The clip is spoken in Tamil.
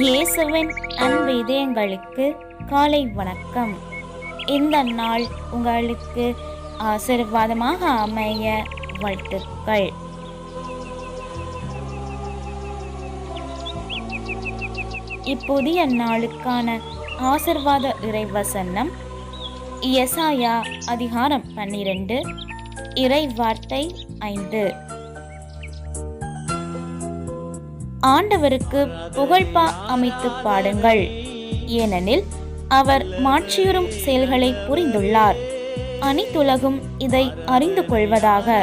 இயேசுவின் அன்பு இதயங்களுக்கு காலை வணக்கம். இந்த நாள் உங்களுக்கு ஆசீர்வாதமாக அமைய வாழ்த்துக்கள். இப்புதிய நாளுக்கான ஆசீர்வாத இறைவசனம் எசாயா அதிகாரம் 12 இறை வார்த்தை 5. ஆண்டவருக்கு புகழ்பா அமைத்து பாடுங்கள், ஏனெனில் அவர் மாட்சியுறும் செயல்களை புரிந்துள்ளார். அனைத்துலகும் இதை அறிந்து கொள்வதாக.